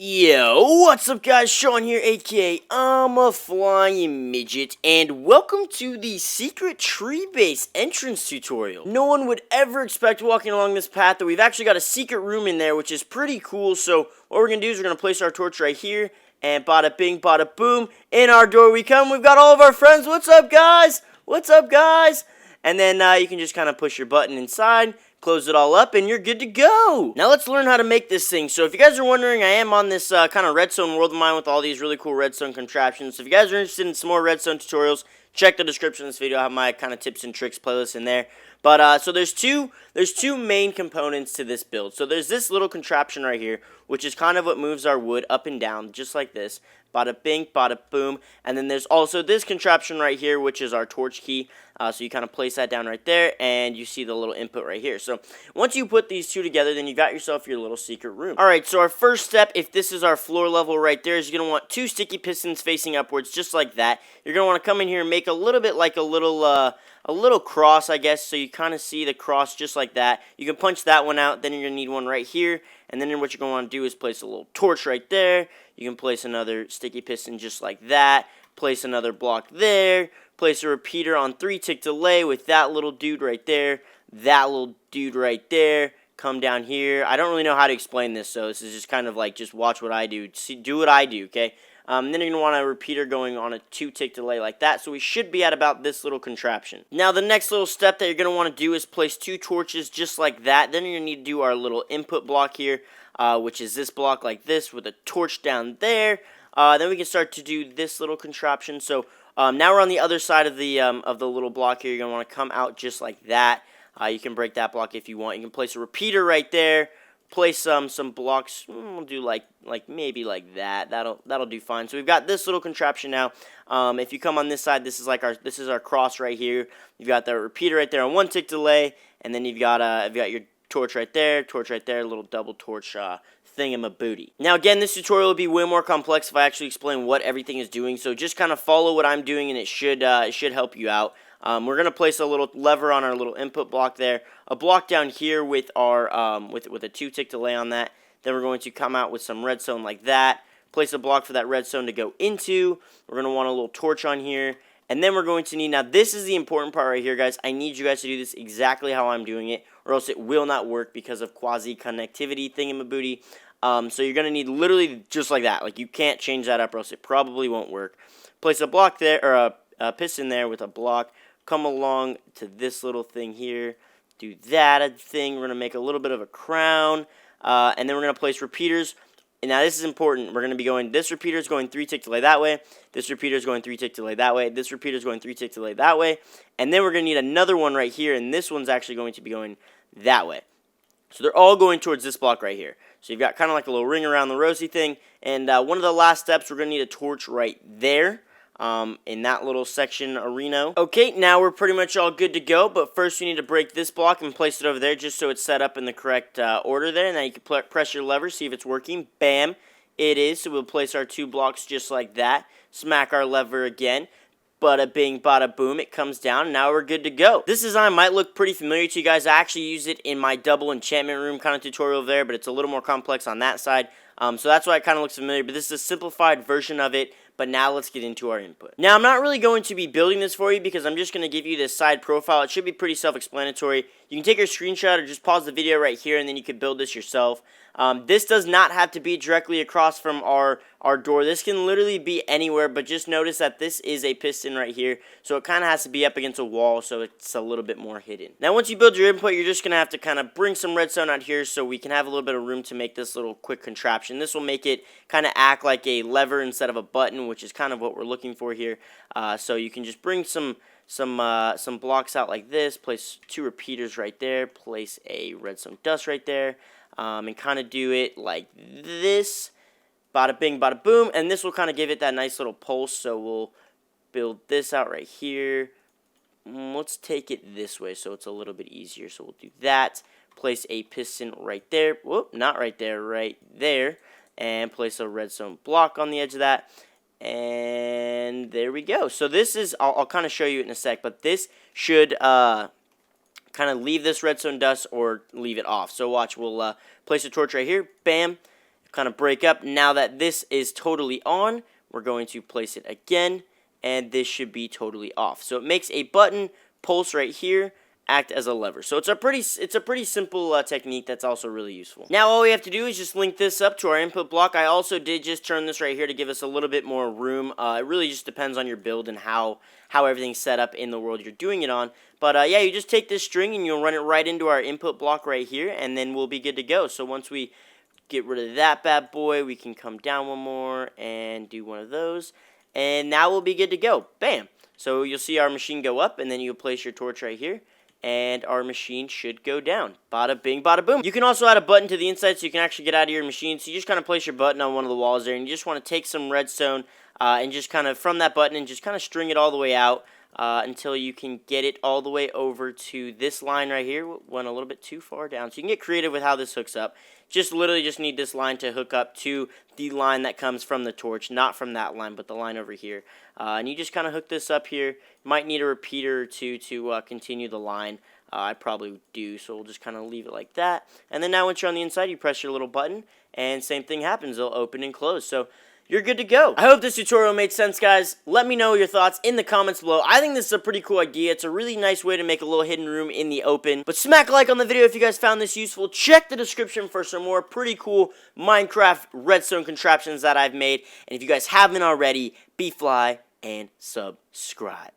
Yo, what's up guys, Sean here, aka ImaFlyNmidget, and welcome to the secret tree base entrance tutorial. No one would ever expect walking along this path that we've actually got a secret room in there, which is pretty cool. So what we're going to do is we're going to place our torch right here, and bada bing, bada boom, in our door we come. We've got all of our friends. What's up guys? What's up guys? And then you can just kind of push your button inside, close it all up, and you're good to go. Now let's learn how to make this thing. So if you guys are wondering, I am on this kind of redstone world of mine with all these really cool redstone contraptions. So if you guys are interested in some more redstone tutorials, check the description of this video. I have my kind of tips and tricks playlist in there. But so there's two main components to this build. So there's this little contraption right here, which is kind of what moves our wood up and down, just like this. Bada bing, bada boom. And then there's also this contraption right here, which is our torch key. So you kind of place that down right there, and you see the little input right here. So once you put these two together, then you got yourself your little secret room. Alright, so our first step, if this is our floor level right there, is you're going to want two sticky pistons facing upwards, just like that. You're going to want to come in here and make a little bit like a little cross, I guess, so you kind of see the cross just like that. You can punch that one out, then you're going to need one right here, and then what you're going to want to do is place a little torch right there. You can place another sticky piston just like that, place another block there, place a repeater on 3-tick delay with that little dude right there, that little dude right there, come down here. I don't really know how to explain this, so this is just kind of like, just watch what I do, do what I do, okay? Then you're going to want a repeater going on a 2-tick delay like that, so we should be at about this little contraption. Now, the next little step that you're going to want to do is place two torches just like that. Then you're going to need to do our little input block here, which is this block like this with a torch down there. Then we can start to do this little contraption. So now we're on the other side of the little block here. You're going to want to come out just like that. You can break that block if you want. You can place a repeater right there. Place some blocks. We'll do like maybe like that. That'll do fine. So we've got this little contraption now. If you come on this side, this is our cross right here. You've got the repeater right there on 1-tick delay, and then you've got your torch right there, little double torch thingamabooty. Now again, this tutorial will be way more complex if I actually explain what everything is doing. So just kind of follow what I'm doing, and it should help you out. We're going to place a little lever on our little input block there, a block down here with our with a 2-tick delay on that. Then we're going to come out with some redstone like that, place a block for that redstone to go into. We're going to want a little torch on here, and then we're going to need, now this is the important part right here, guys. I need you guys to do this exactly how I'm doing it, or else it will not work because of quasi-connectivity thingamabooty. So you're going to need literally just like that. Like, you can't change that up or else it probably won't work. Place a block there, or a piston there with a block. Come along to this little thing here, do that thing. We're going to make a little bit of a crown, and then we're going to place repeaters. And now this is important. We're going to be going, this repeater is going 3-tick delay that way, this repeater is going 3-tick delay that way, this repeater is going 3-tick delay that way, and then we're going to need another one right here, and this one's actually going to be going that way. So they're all going towards this block right here. So you've got kind of like a little ring around the rosy thing, and one of the last steps, we're going to need a torch right there. In that little section arena. Okay, now we're pretty much all good to go, but first we need to break this block and place it over there just so it's set up in the correct order there. And now you can press your lever, see if it's working. Bam, it is. So we'll place our two blocks just like that. Smack our lever again. Bada bing, bada boom, it comes down, and now we're good to go. This design might look pretty familiar to you guys. I actually used it in my double enchantment room kind of tutorial there, but it's a little more complex on that side. So that's why it kind of looks familiar, but this is a simplified version of it. But now let's get into our input. Now, I'm not really going to be building this for you because I'm just going to give you this side profile. It should be pretty self-explanatory. You can take your screenshot or just pause the video right here, and then you can build this yourself. This does not have to be directly across from our door. This can literally be anywhere, but just notice that this is a piston right here, so it kind of has to be up against a wall, so it's a little bit more hidden. Now, once you build your input, you're just going to have to kind of bring some redstone out here so we can have a little bit of room to make this little quick contraption. This will make it kind of act like a lever instead of a button, which is kind of what we're looking for here. So you can just bring some blocks out like this, place two repeaters right there, place a redstone dust right there, and kind of do it like this. Bada bing, bada boom, and this will kind of give it that nice little pulse, so we'll build this out right here. Let's take it this way so it's a little bit easier, so we'll do that. Place a piston right there, whoop, not right there, right there, and place a redstone block on the edge of that, and there we go. So this is, I'll kind of show you in a sec, but this should kind of leave this redstone dust or leave it off. So watch, we'll place a torch right here, bam. kind of break up. Now that this is totally on, we're going to place it again, and this should be totally off. So it makes a button pulse right here act as a lever. So it's a pretty simple technique that's also really useful. Now all we have to do is just link this up to our input block. I also did just turn this right here to give us a little bit more room. It really just depends on your build and how everything's set up in the world you're doing it on. But yeah, you just take this string and you'll run it right into our input block right here, and then we'll be good to go. So once we get rid of that bad boy, we can come down one more and do one of those, and now we'll be good to go. Bam! So you'll see our machine go up, and then you'll place your torch right here, and our machine should go down. Bada bing, bada boom. You can also add a button to the inside so you can actually get out of your machine. So you just kind of place your button on one of the walls there, and you just want to take some redstone and just kind of from that button and just kind of string it all the way out until you can get it all the way over to this line right here. Went a little bit too far down. So you can get creative with how this hooks up. Just literally just need this line to hook up to the line that comes from the torch, not from that line, but the line over here. And you just kind of hook this up here. Might need a repeater or two to continue the line. I probably do, so we'll just kind of leave it like that. And then now once you're on the inside, you press your little button, and same thing happens. It'll open and close. So you're good to go. I hope this tutorial made sense, guys. Let me know your thoughts in the comments below. I think this is a pretty cool idea. It's a really nice way to make a little hidden room in the open. But smack a like on the video if you guys found this useful. Check the description for some more pretty cool Minecraft redstone contraptions that I've made. And if you guys haven't already, be fly and subscribe.